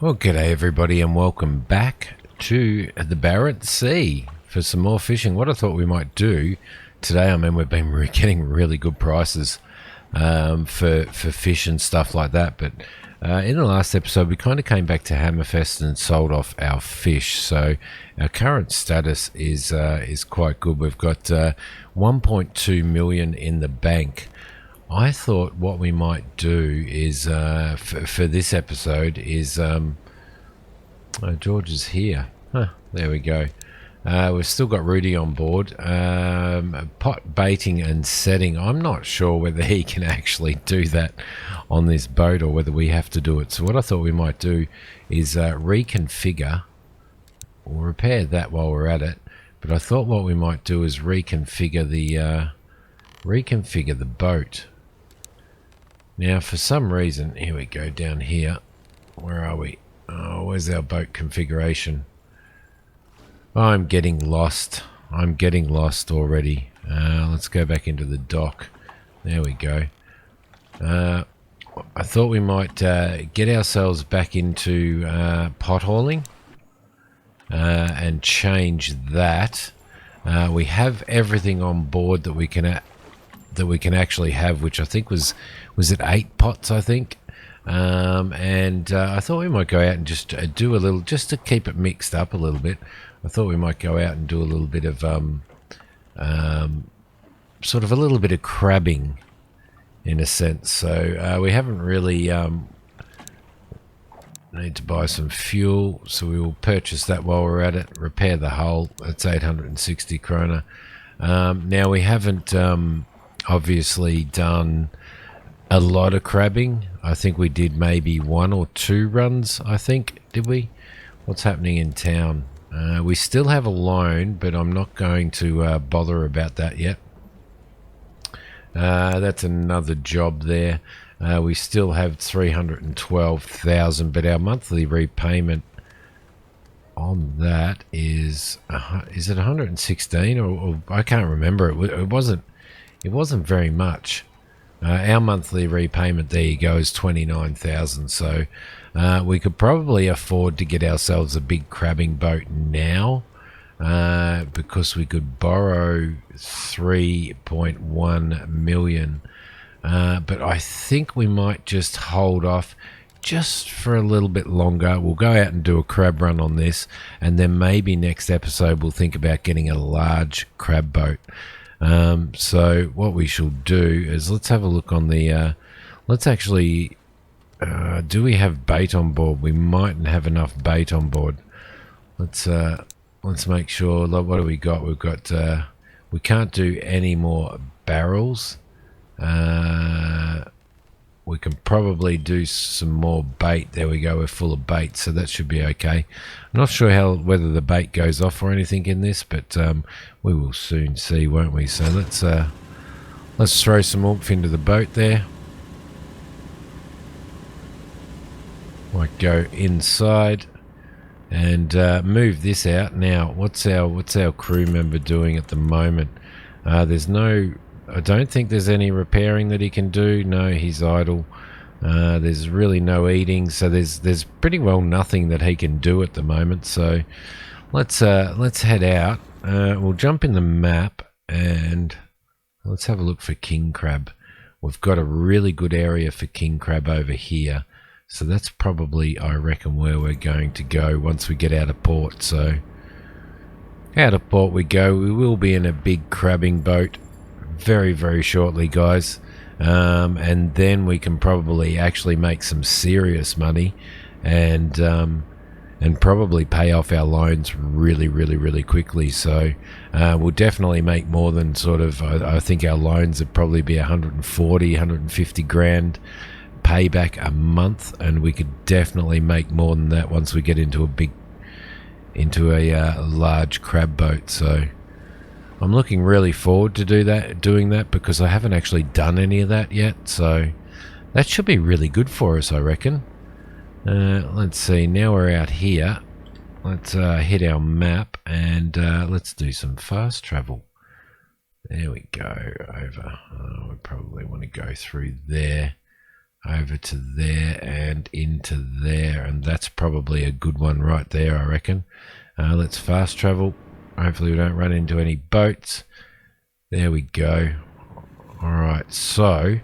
Well, g'day everybody and welcome back to the Barents Sea for some more fishing. What I thought we might do today, we've been getting really good prices for fish and stuff like that, but in the last episode we kind of came back to Hammerfest and sold off our fish. So our current status is quite good. We've got 1.2 million in the bank. I thought what we might do is, for this episode, is... George is here. There we go. We've still got Rudy on board. Pot baiting and setting. I'm not sure whether he can actually do that on this boat or whether we have to do it. So what I thought we might do is reconfigure or repair that while we're at it. But I thought what we might do is reconfigure the boat. Now, for some reason, here we go down here. Where are we? Oh, where's our boat configuration? I'm getting lost. I'm getting lost already. Let's go back into the dock. There we go. I thought we might get ourselves back into pot hauling and change that. We have everything on board that we can actually have, which I think was it 8 pots, I think. And I thought we might go out and just do a little, just to keep it mixed up a little bit. I thought we might go out and do a little bit of sort of a little bit of crabbing in a sense. So we haven't really need to buy some fuel, so we will purchase that while we're at it. Repair the hull. That's 860 krona. Now we haven't obviously done a lot of crabbing. I think we did maybe 1 or 2 runs, I think. Did we? What's happening in town? We still have a loan, but I'm not going to bother about that yet. That's another job there. We still have 312,000, but our monthly repayment on that is it 116 or I can't remember. It wasn't very much. Our monthly repayment, there you go, is 29,000. So we could probably afford to get ourselves a big crabbing boat now, because we could borrow 3.1 million. But I think we might just hold off just for a little bit longer. We'll go out and do a crab run on this, and then maybe next episode we'll think about getting a large crab boat. So what we shall do is let's have a look on the let's actually do we have bait on board? We mightn't have enough bait on board. Let's make sure. What do we got? We've got we can't do any more barrels. We can probably do some more bait. There we go, we're full of bait, so that should be okay. I'm not sure whether the bait goes off or anything in this, but we will soon see, won't we? So let's throw some oomph into the boat there. Might go inside and move this out. Now, what's our crew member doing at the moment? I don't think there's any repairing that he can do. No, he's idle. There's really no eating, so there's pretty well nothing that he can do at the moment. So let's head out. We'll jump in the map and let's have a look for king crab. We've got a really good area for king crab over here, so that's probably, I reckon, where we're going to go once we get out of port. So out of port we go. We will be in a big crabbing boat very, very shortly, guys, and then we can probably actually make some serious money and probably pay off our loans really, really, really quickly. So we'll definitely make more than sort of, I think our loans would probably be 140, 150 grand payback a month, and we could definitely make more than that once we get into a large crab boat. So I'm looking really forward to doing that because I haven't actually done any of that yet. So that should be really good for us, I reckon. Let's see. Now we're out here. Let's hit our map and let's do some fast travel. There we go. Over. We probably want to go through there. over to there and into there, and that's probably a good one right there, I reckon. Let's fast travel. Hopefully we don't run into any boats. There we go. Alright, so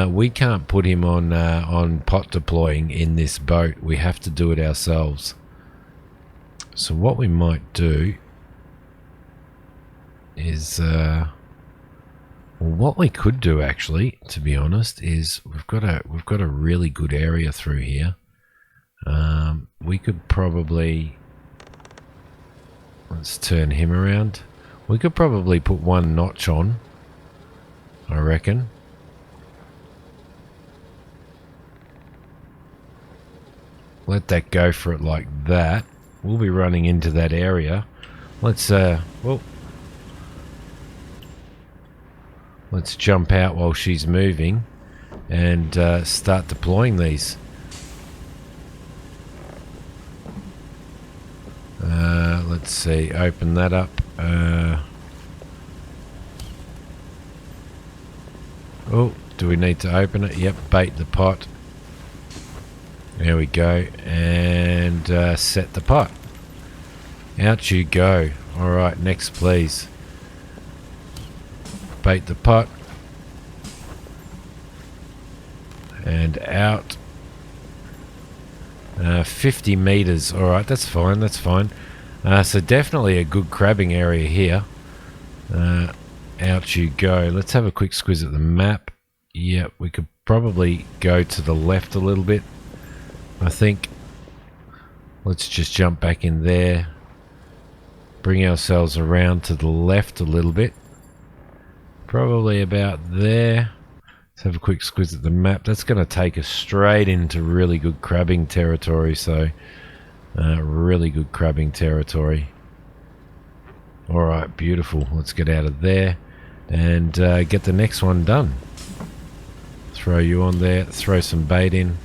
we can't put him on pot deploying in this boat. We have to do it ourselves. So what we might do is well, what we could do, actually, to be honest, is we've got a really good area through here. We could probably, let's turn him around. We could probably put one notch on, I reckon. Let that go for it like that. We'll be running into that area. Let's let's jump out while she's moving and start deploying these. Let's see, open that up. Oh, do we need to open it? Yep, bait the pot. There we go, and set the pot. Out you go. Alright, next please. Bait the pot. And out. 50 meters. Alright, that's fine, that's fine. So definitely a good crabbing area here. Out you go. Let's have a quick squiz at the map. Yep, we could probably go to the left a little bit, I think. Let's just jump back in there. Bring ourselves around to the left a little bit. Probably about there. Let's have a quick squiz at the map. That's going to take us straight into really good crabbing territory. So, really good crabbing territory. Alright, beautiful. Let's get out of there and get the next one done. Throw you on there. Throw some bait in.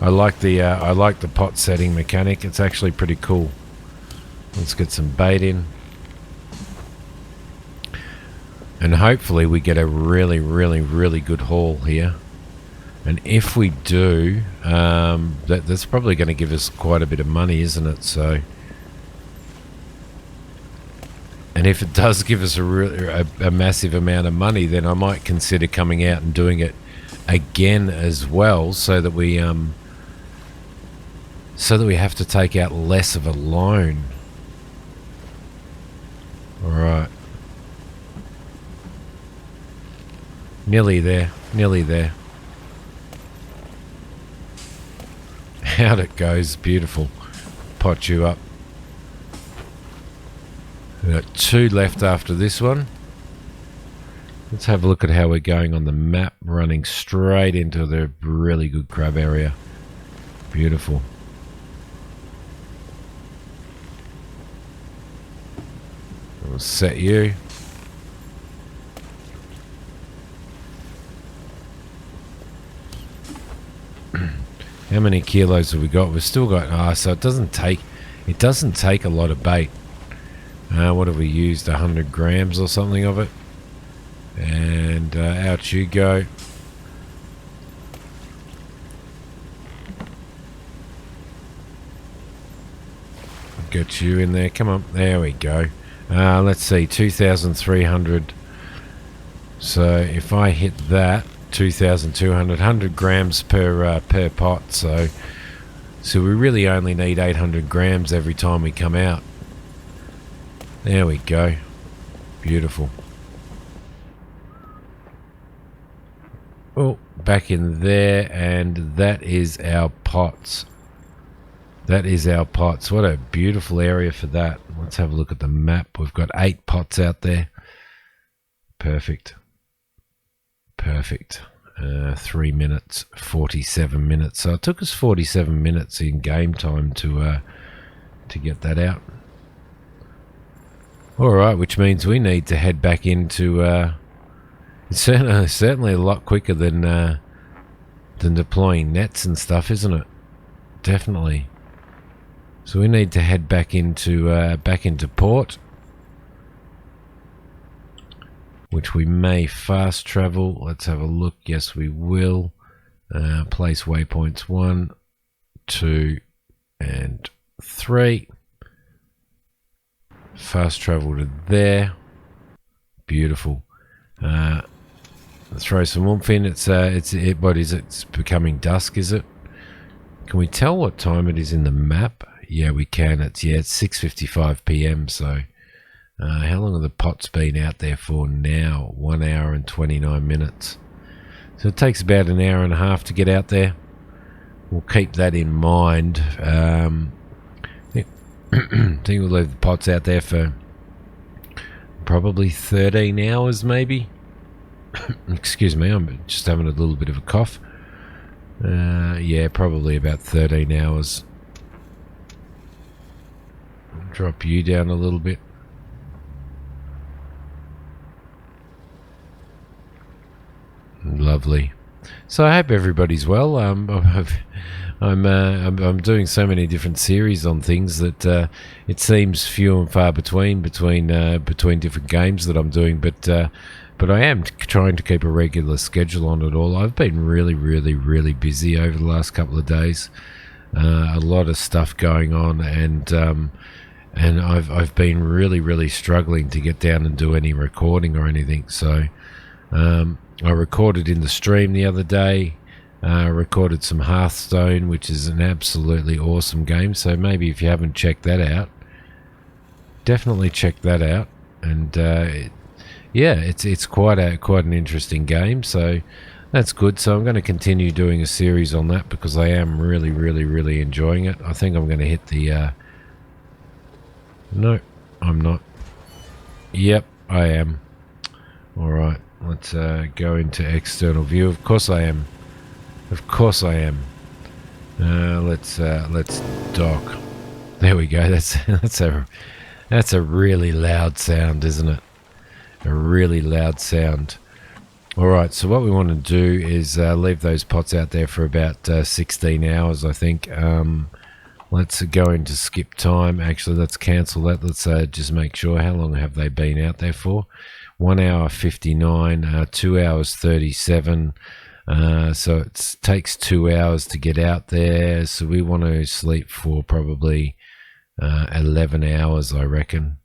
I like the pot setting mechanic. It's actually pretty cool. Let's get some bait in. And hopefully we get a really, really, really good haul here. And if we do, that's probably going to give us quite a bit of money, isn't it? So, and if it does give us a massive amount of money, then I might consider coming out and doing it again as well, so that we have to take out less of a loan. Alright. Nearly there. Nearly there. Out it goes. Beautiful. Pot you up. We've got 2 left after this one. Let's have a look at how we're going on the map. Running straight into the really good crab area. Beautiful. We'll set you. How many kilos have we got? We've still got, so it doesn't take a lot of bait. What have we used? 100 grams or something of it. And out you go. Get you in there. Come on. There we go. Let's see. 2,300. So if I hit that, 2,200, 100 grams per pot. So we really only need 800 grams every time we come out. There we go. Beautiful. Oh, back in there, and that is our pots. That is our pots. What a beautiful area for that. Let's have a look at the map. We've got 8 pots out there. Perfect. Perfect. 3 minutes, 47 minutes. So it took us 47 minutes in game time to get that out. All right, which means we need to head back into. It's certainly a lot quicker than deploying nets and stuff, isn't it? Definitely. So we need to head back into port. which we may fast travel. Let's have a look. Yes, we will. Place waypoints 1, 2, and 3. Fast travel to there. Beautiful. Throw some oomph in. What is it? It's becoming dusk, is it? Can we tell what time it is in the map? Yeah, we can. It's 6:55 p.m. So, how long have the pots been out there for now? 1 hour and 29 minutes. So it takes about an hour and a half to get out there. We'll keep that in mind. I think we'll leave the pots out there for probably 13 hours, maybe. Excuse me, I'm just having a little bit of a cough. Yeah, probably about 13 hours. Drop you down a little bit. Lovely. So I hope everybody's well. I'm doing so many different series on things that it seems few and far between different games that I'm doing, but I am trying to keep a regular schedule on it all. I've been really busy over the last couple of days. A lot of stuff going on, and I've been really struggling to get down and do any recording or anything. So I recorded in the stream the other day. Recorded some Hearthstone, which is an absolutely awesome game. So maybe if you haven't checked that out, definitely check that out. And it's quite an interesting game. So that's good. So I'm going to continue doing a series on that because I am really enjoying it. I think I'm going to hit the. No, I'm not. Yep, I am. All right, let's go into external view. Of course I am. Let's dock. There we go. That's a really loud sound, isn't it? A really loud sound. All right. So what we want to do is leave those pots out there for about 16 hours, I think. Let's go into skip time. Actually, let's cancel that. Let's just make sure. How long have they been out there for? 1 hour 59. 2 hours 37. So it takes 2 hours to get out there. So we want to sleep for probably 11 hours, I reckon.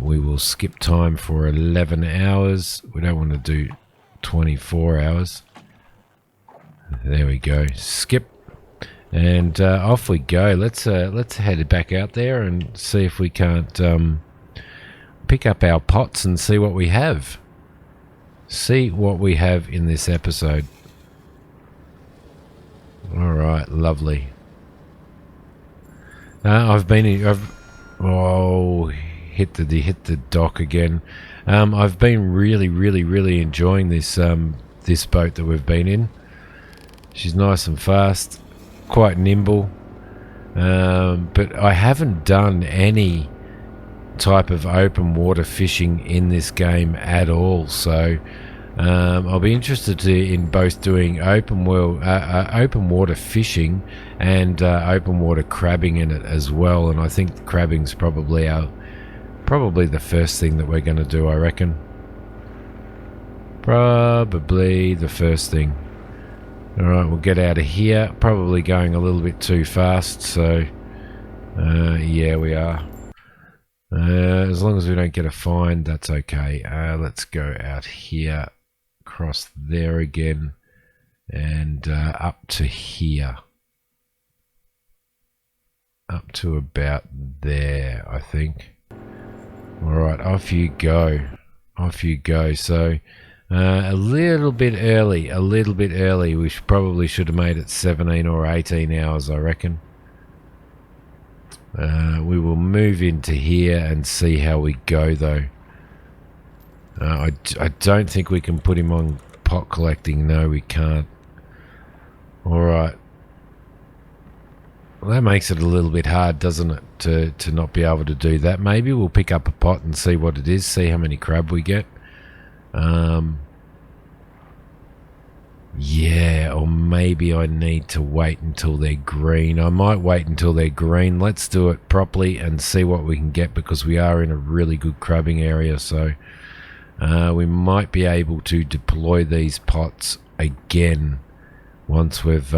We will skip time for 11 hours. We don't want to do 24 hours. There we go. Skip. And off we go. Let's head back out there and see if we can't pick up our pots and see what we have. See what we have in this episode. All right, lovely. I've hit the dock again. I've been really enjoying this this boat that we've been in. She's nice and fast, quite nimble. But I haven't done any type of open water fishing in this game at all, so I'll be interested in both doing open water fishing and open water crabbing in it as well. And I think crabbing's probably the first thing that we're going to do, I reckon. Probably the first thing. All right, we'll get out of here. Probably going a little bit too fast, so yeah, we are. As long as we don't get a fine, that's okay. Let's go out here, across there again, and up to here. Up to about there, I think. Alright, off you go. Off you go. So, a little bit early. We probably should have made it 17 or 18 hours, I reckon. We will move into here and see how we go, though. I don't think we can put him on pot collecting. No, we can't. Alright. Well, that makes it a little bit hard, doesn't it, to not be able to do that. Maybe we'll pick up a pot and see what it is, see how many crab we get. Yeah, or maybe I need to wait until they're green. I might wait until they're green. Let's do it properly and see what we can get, because we are in a really good crabbing area. So we might be able to deploy these pots again once we've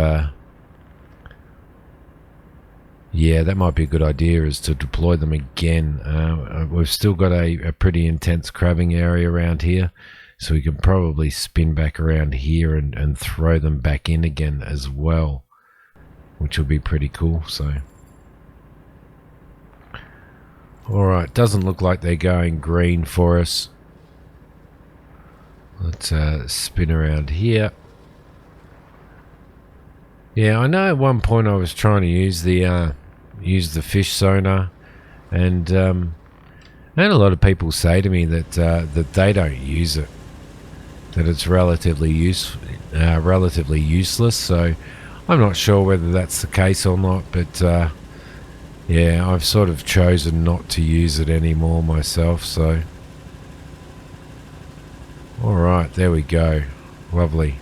yeah, that might be a good idea, is to deploy them again. We've still got a pretty intense crabbing area around here, so we can probably spin back around here and throw them back in again as well, which will be pretty cool. So alright, doesn't look like they're going green for us. Let's spin around here. Yeah, I know at one point I was trying to use the fish sonar, and a lot of people say to me that that they don't use it, that it's relatively useless. So I'm not sure whether that's the case or not, but yeah, I've sort of chosen not to use it anymore myself. So all right, there we go, lovely.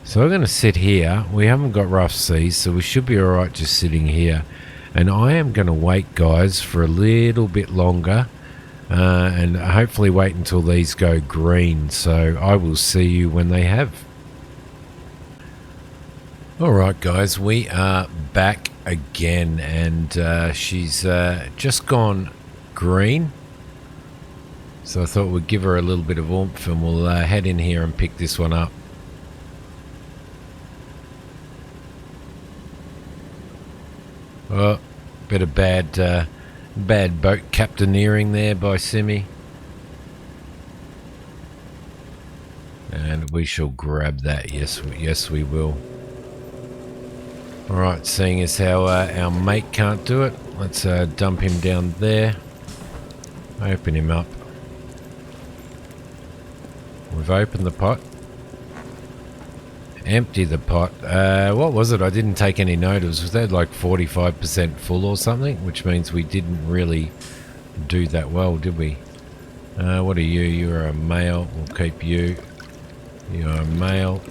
So we're going to sit here. We haven't got rough seas, so we should be alright just sitting here. And I am going to wait, guys, for a little bit longer. And hopefully wait until these go green. So I will see you when they have. Alright, guys, we are back again. And she's just gone green. So I thought we'd give her a little bit of oomph, and we'll head in here and pick this one up. Oh, bit of bad boat captaineering there by Simi. And we shall grab that. Yes, we will. Alright, seeing as how our mate can't do it, let's dump him down there. Open him up. We've opened the pot. Empty the pot. What was it? I didn't take any notice. Was that like 45% full or something? Which means we didn't really do that well, did we? What are you? You're a male. We'll keep you. You're a male.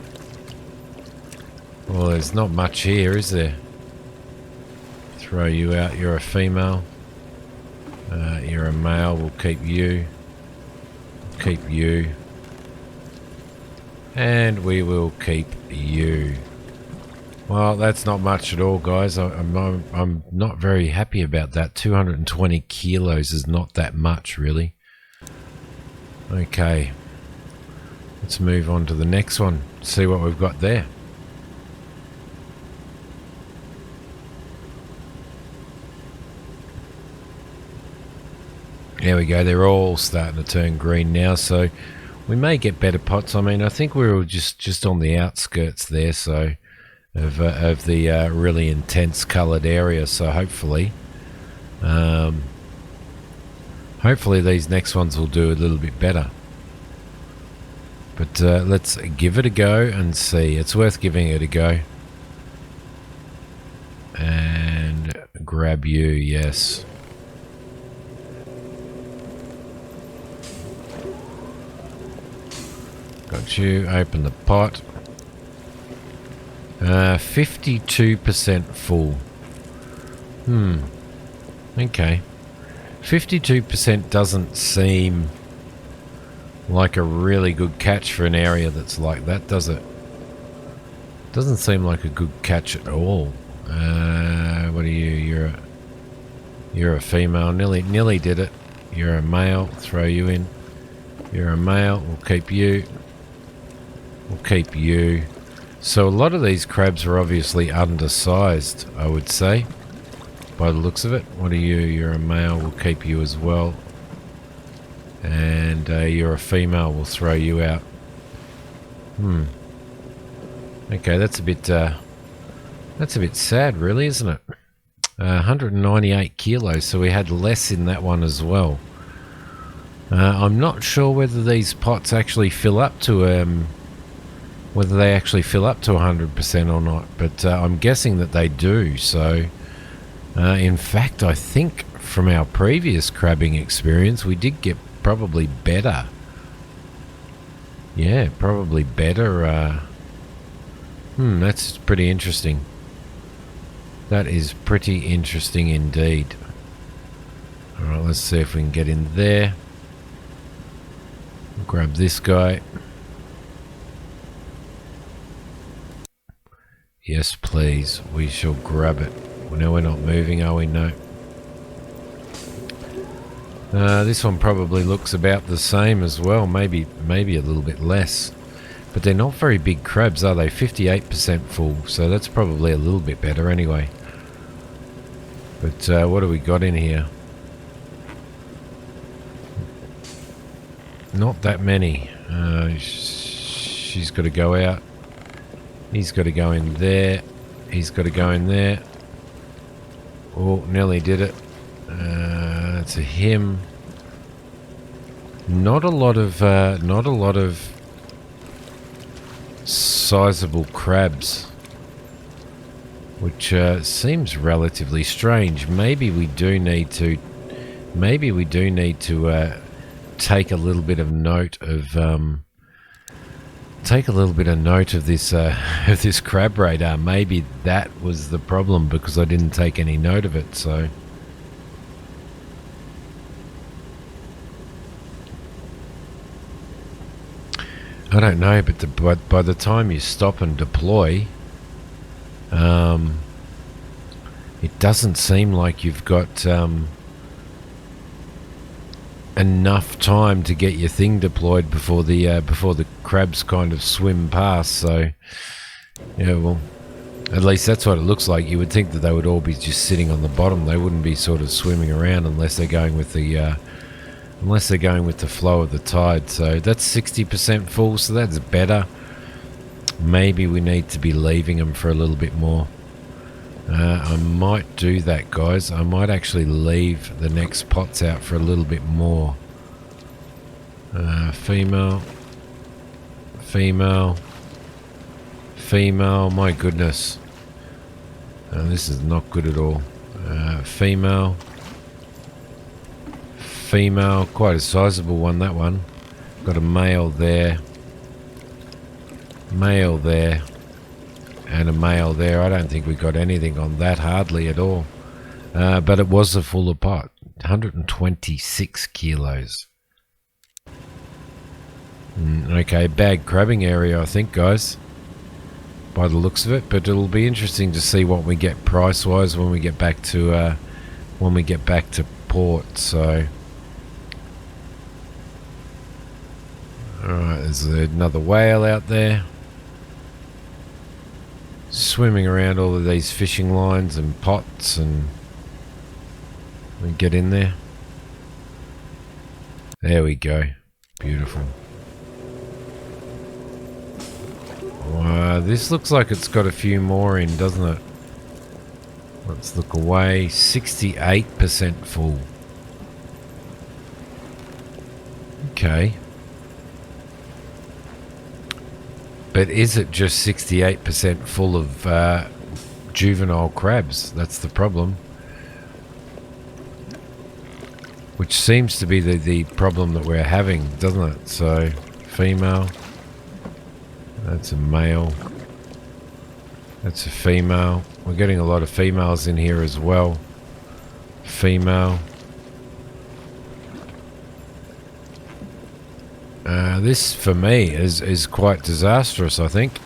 Well, there's not much here, is there? Throw you out. You're a female. You're a male. We'll keep you. Keep you. And we will keep you. Well, that's not much at all, guys. I'm not very happy about that. 220 kilos is not that much, really. Okay. Let's move on to the next one. See what we've got there. There we go. They're all starting to turn green now, so we may get better pots. I mean, I think we were just on the outskirts there, so of the really intense coloured area. So hopefully these next ones will do a little bit better. But let's give it a go and see. It's worth giving it a go. And grab you, yes. Got you. Open the pot. 52% full. Okay. 52% doesn't seem like a really good catch for an area that's like that, does it? Doesn't seem like a good catch at all. What are you? You're a female. Nearly did it. You're a male. Throw you in. You're a male. We'll keep you. We'll keep you. So a lot of these crabs are obviously undersized, I would say, by the looks of it. What are you? You're a male. We'll keep you as well. And you're a female. We'll throw you out. Okay, that's a bit sad, really, isn't it? 198 kilos, so we had less in that one as well. I'm not sure whether these pots actually fill up to whether they actually fill up to 100% or not, but I'm guessing that they do. So in fact, I think from our previous crabbing experience, we did get probably better. Yeah, probably better. That's pretty interesting. That is pretty interesting indeed. Alright, let's see if we can get in there. Grab this guy. Yes, please. We shall grab it. No, we're not moving, are we? No. This one probably looks about the same as well. Maybe a little bit less. But they're not very big crabs, are they? 58% full, so that's probably a little bit better anyway. But what do we got in here? Not that many. She's got to go out. He's got to go in there. He's got to go in there. Oh, nearly did it. It's a him. Not a lot of sizable crabs, which seems relatively strange. Maybe we do need to take a little bit of note of this of this crab radar. Maybe that was the problem, because I didn't take any note of it. So I don't know, but by the time you stop and deploy, it doesn't seem like you've got enough time to get your thing deployed before the crabs kind of swim past. So yeah, well, at least that's what it looks like. You would think that they would all be just sitting on the bottom. They wouldn't be sort of swimming around unless they're going with the flow of the tide. So that's 60% full, so that's better. Maybe we need to be leaving them for a little bit more. I might do that, guys. I might actually leave the next pots out for a little bit more. Female. My goodness. This is not good at all. Female. Quite a sizable one, that one. Got a male there. Male there. And a male there. I don't think we got anything on that, hardly at all. But it was a fuller pot. 126 kilos. Okay, bad crabbing area, I think, guys, by the looks of it. But it'll be interesting to see what we get price-wise when we get back to port. So, all right, there's another whale out there, swimming around all of these fishing lines and pots, and we get in there. There we go. Beautiful. Wow, this looks like it's got a few more in, doesn't it? Let's look away. 68% full. Okay. But is it just 68% full of juvenile crabs? That's the problem. Which seems to be the problem that we're having, doesn't it? So, female. That's a male. That's a female. We're getting a lot of females in here as well. Female. This, for me, is quite disastrous, I think.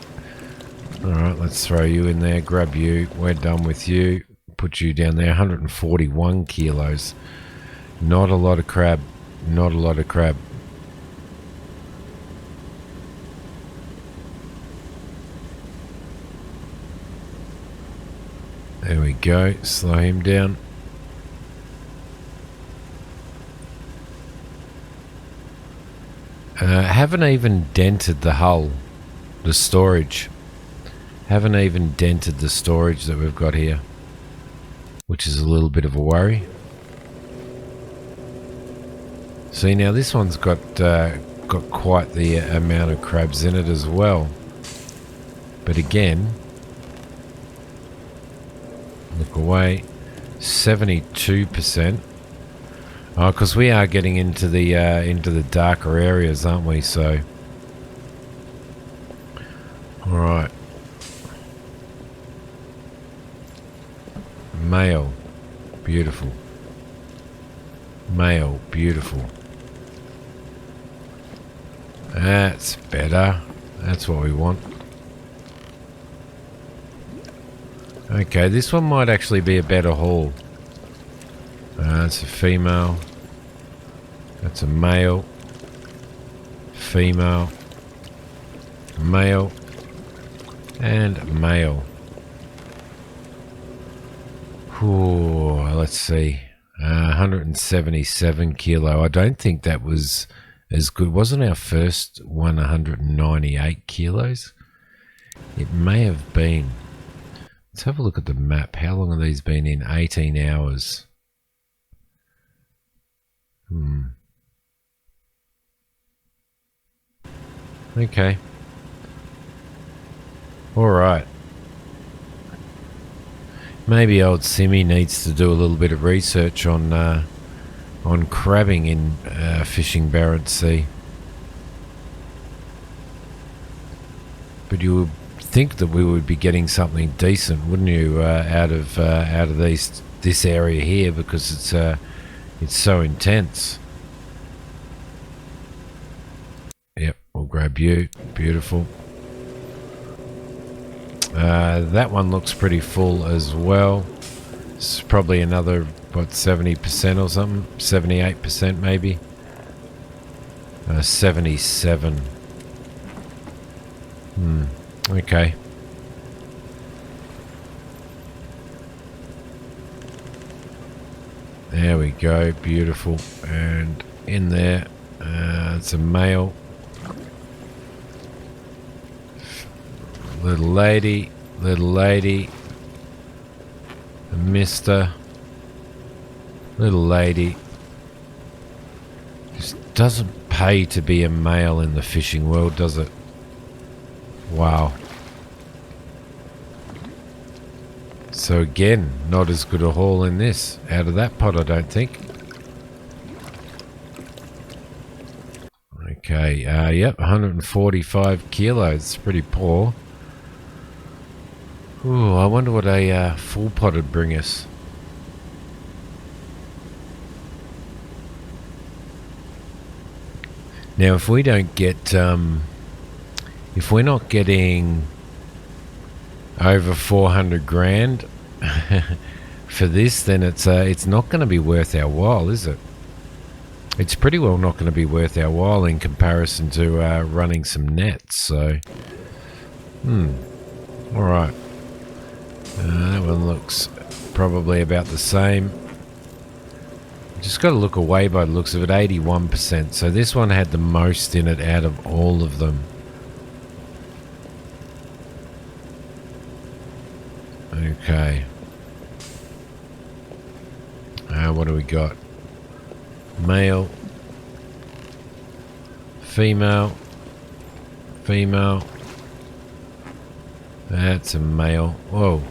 Alright, let's throw you in there. Grab you. We're done with you. Put you down there. 141 kilos. Not a lot of crab. Not a lot of crab. There we go. Slow him down. Haven't even dented the hull, the storage. Haven't even dented the storage that we've got here, which is a little bit of a worry. See, now this one's got quite the amount of crabs in it as well. But again, look away, 72%. Oh, because we are getting into the darker areas, aren't we? So, all right. Male, beautiful. Male, beautiful. That's better. That's what we want. Okay, this one might actually be a better haul. That's a female. That's a male. Female. Male. And male. Ooh, let's see. 177 kilo. I don't think that was as good. Wasn't our first one 198 kilos? It may have been. Let's have a look at the map. How long have these been in? 18 hours. Okay. Alright. Maybe old Simi needs to do a little bit of research on crabbing in fishing Barents Sea. But you would think that we would be getting something decent, wouldn't you, out of this area here, because it's so intense. Yep, we'll grab you. Beautiful. That one looks pretty full as well. It's probably another, what, 70% or something? 78% maybe? 77. Okay. There we go. Beautiful. And in there, it's a male. Little lady, a mister, little lady. Just doesn't pay to be a male in the fishing world, does it? Wow. So again, not as good a haul in this, out of that pot, I don't think. Okay, yep, 145 kilos, pretty poor. Ooh, I wonder what a full pot would bring us. Now, if we don't get, if we're not getting over 400 grand for this, then it's not going to be worth our while, is it? It's pretty well not going to be worth our while in comparison to running some nets. So, all right. That one looks probably about the same. Just got to look away by the looks of it, 81%. So this one had the most in it out of all of them. Okay. What do we got? Male. Female. Female. That's a male. Whoa.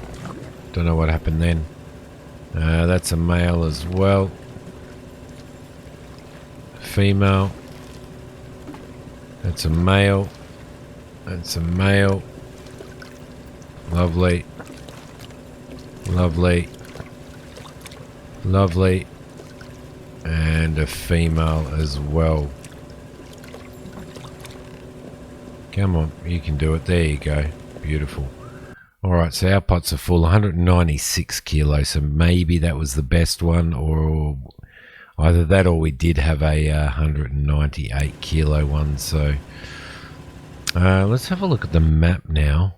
Don't know what happened then. That's a male as well. Female. That's a male. That's a male. Lovely. Lovely. Lovely. And a female as well. Come on, you can do it. There you go. Beautiful. Alright, so our pots are full, 196 kilos, so maybe that was the best one, or either that or we did have a 198 kilo one. So let's have a look at the map now.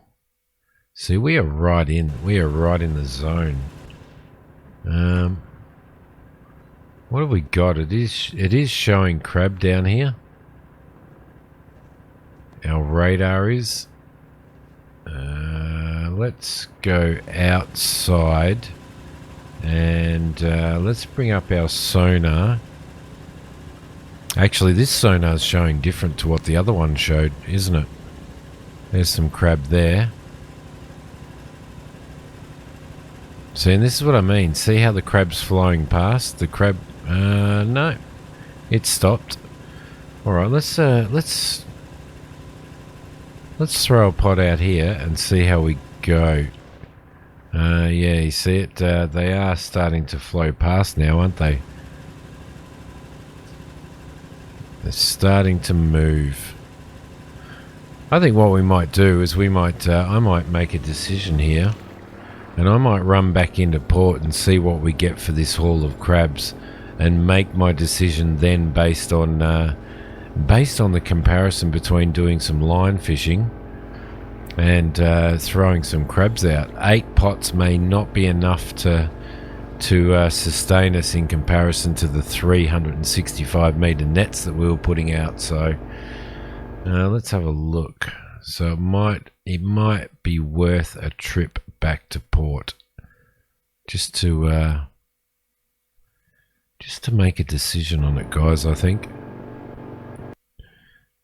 See, we are right in the zone. What have we got? It is showing crab down here. Our radar is. Let's go outside and let's bring up our sonar. Actually, this sonar is showing different to what the other one showed, isn't it? There's some crab there. See, and this is what I mean. See how the crab's flying past? The crab... no. It stopped. Alright, let's throw a pot out here and see how we go. Yeah, you see it? They are starting to flow past now, aren't they? They're starting to move. I think what we might do is I might make a decision here, and I might run back into port and see what we get for this haul of crabs, and make my decision then based on the comparison between doing some line fishing and throwing some crabs out. 8 pots may not be enough to sustain us in comparison to the 365 meter nets that we were putting out. So let's have a look. So it might be worth a trip back to port just to make a decision on it, guys. I think.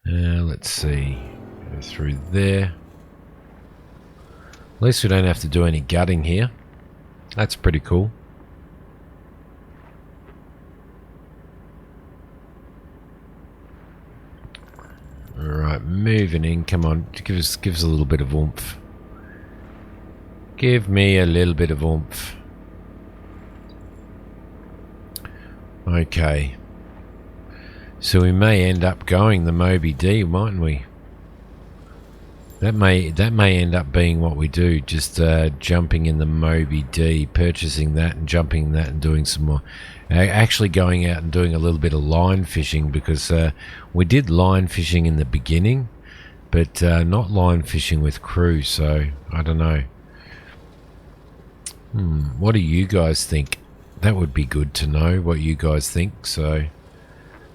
Let's see. Go through there. At least we don't have to do any gutting here. That's pretty cool. Alright, moving in. Come on, give us a little bit of oomph. Give me a little bit of oomph. Okay. So we may end up going the Moby D, mightn't we? That may end up being what we do. Just jumping in the Moby D, purchasing that and jumping that and doing some more. Actually going out and doing a little bit of line fishing, because we did line fishing in the beginning, but not line fishing with crew. So I don't know. What do you guys think? That would be good to know what you guys think. So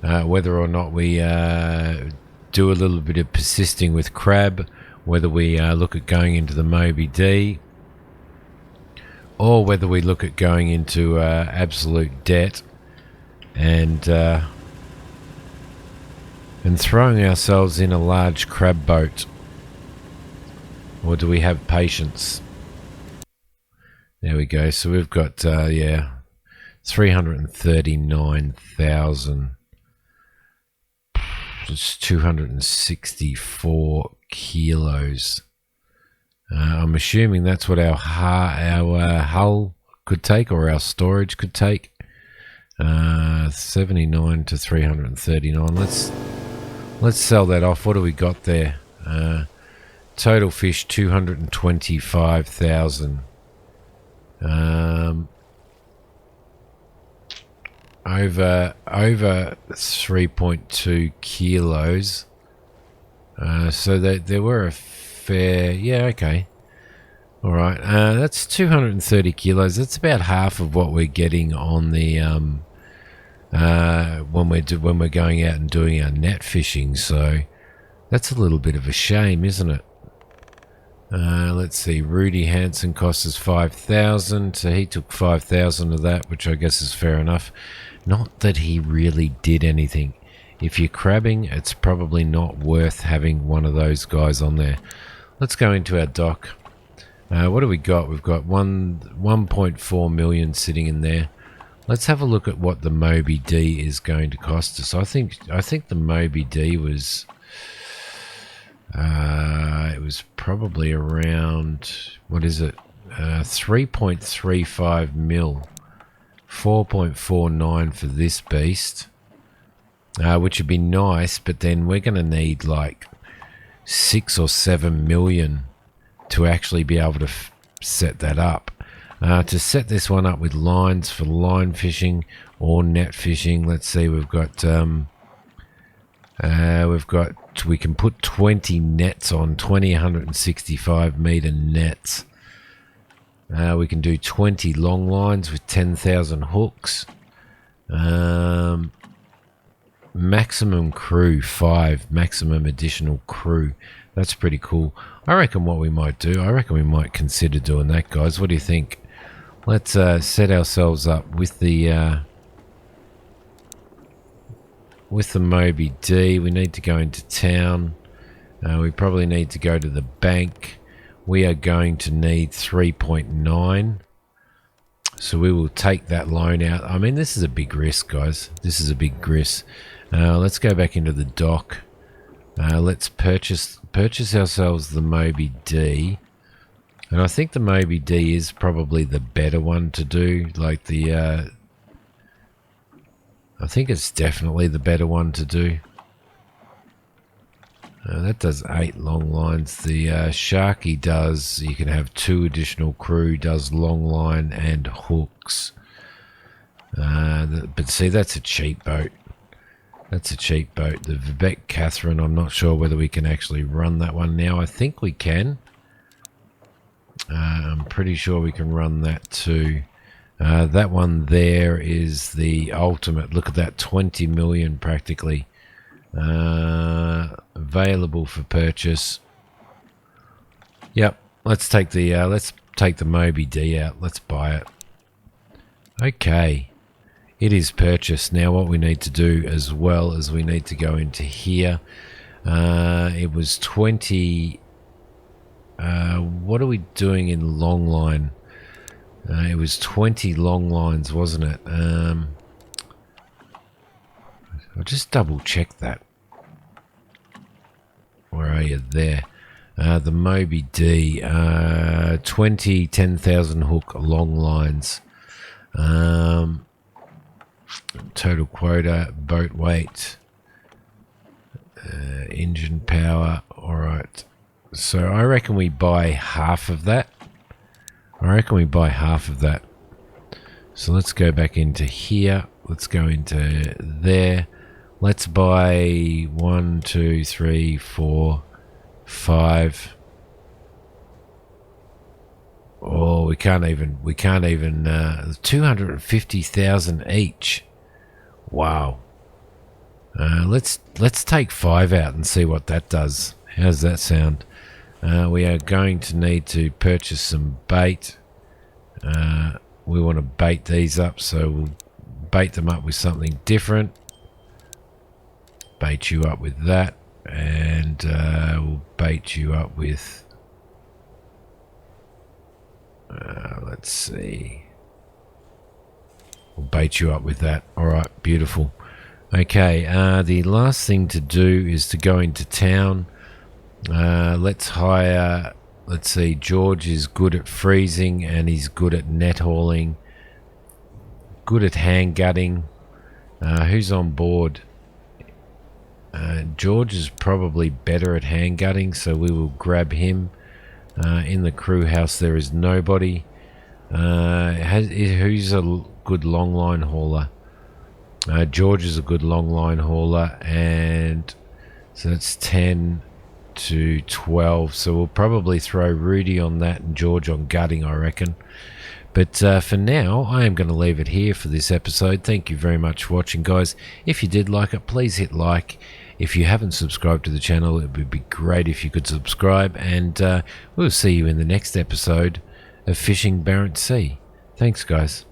whether or not we do a little bit of persisting with crab, whether we look at going into the Moby D, or whether we look at going into absolute debt and throwing ourselves in a large crab boat, or do we have patience? There we go. So we've got 339,000. It's 264 kilos. I'm assuming that's what our hull could take, or our storage could take. 79 to 339. Let's sell that off. What do we got there? Total fish 225,000. Over 3.2 kilos. So there were a fair... Yeah, okay. All right. That's 230 kilos. That's about half of what we're getting on the... when we're going out and doing our net fishing. So that's a little bit of a shame, isn't it? Let's see. Rudy Hansen cost us 5,000. So he took 5,000 of that, which I guess is fair enough. Not that he really did anything. If you're crabbing, it's probably not worth having one of those guys on there. Let's go into our dock. What do we got? We've got 1.4 million sitting in there. Let's have a look at what the Moby D is going to cost us. I think the Moby D was it was probably around, what is it? 3.35 mil. 4.49 for this beast, which would be nice, but then we're going to need like 6 or 7 million to actually be able to set that up. To set this one up with lines for line fishing or net fishing, let's see, we can put 20 nets on, 165 meter nets. We can do 20 long lines with 10,000 hooks. Maximum crew 5, maximum additional crew. That's pretty cool. I reckon what we might do, I reckon we might consider doing that, guys. What do you think? Let's set ourselves up with the Moby D. We need to go into town. We probably need to go to the bank. We are going to need 3.9. So we will take that loan out. I mean, this is a big risk, guys. This is a big risk. Let's go back into the dock. Let's purchase ourselves the Moby D. And I think the Moby D is probably the better one to do. Like I think it's definitely the better one to do. That does 8 long lines. The Sharky does, you can have 2 additional crew, does long line and hooks. But see, that's a cheap boat. That's a cheap boat. The Vivek Catherine, I'm not sure whether we can actually run that one now. I think we can. I'm pretty sure we can run that too. That one there is the ultimate. Look at that, 20 million practically. Available for purchase. Yep, let's take the Moby D out. Let's buy it. Okay, it is purchased. Now what we need to do as well is we need to go into here. It was 20. What are we doing in long line? It was 20 long lines, wasn't it? I'll just double check that. Where are you? There. The Moby D. 20 10,000 hook long lines. Total quota, boat weight, engine power. Alright. So I reckon we buy half of that. So let's go back into here. Let's go into there. Let's buy 1, 2, 3, 4, 5. Oh, we can't even 250,000 each. Wow. Let's take 5 out and see what that does. How's that sound? We are going to need to purchase some bait. We want to bait these up, so we'll bait them up with something different. Bait you up with that, and we'll bait you up with let's see, we'll bait you up with that. Alright, beautiful. Okay, the last thing to do is to go into town. Let's hire, let's see, George is good at freezing and he's good at net hauling, good at hand gutting. Who's on board? George is probably better at hand gutting, so we will grab him. In the crew house there is nobody. Who's a good long line hauler? George is a good long line hauler, and so that's 10 to 12, so we'll probably throw Rudy on that and George on gutting, I reckon. But for now, I am going to leave it here for this episode. Thank you very much for watching, guys. If you did like it, please hit like. If you haven't subscribed to the channel, it would be great if you could subscribe, and we'll see you in the next episode of Fishing Barents Sea. Thanks, guys.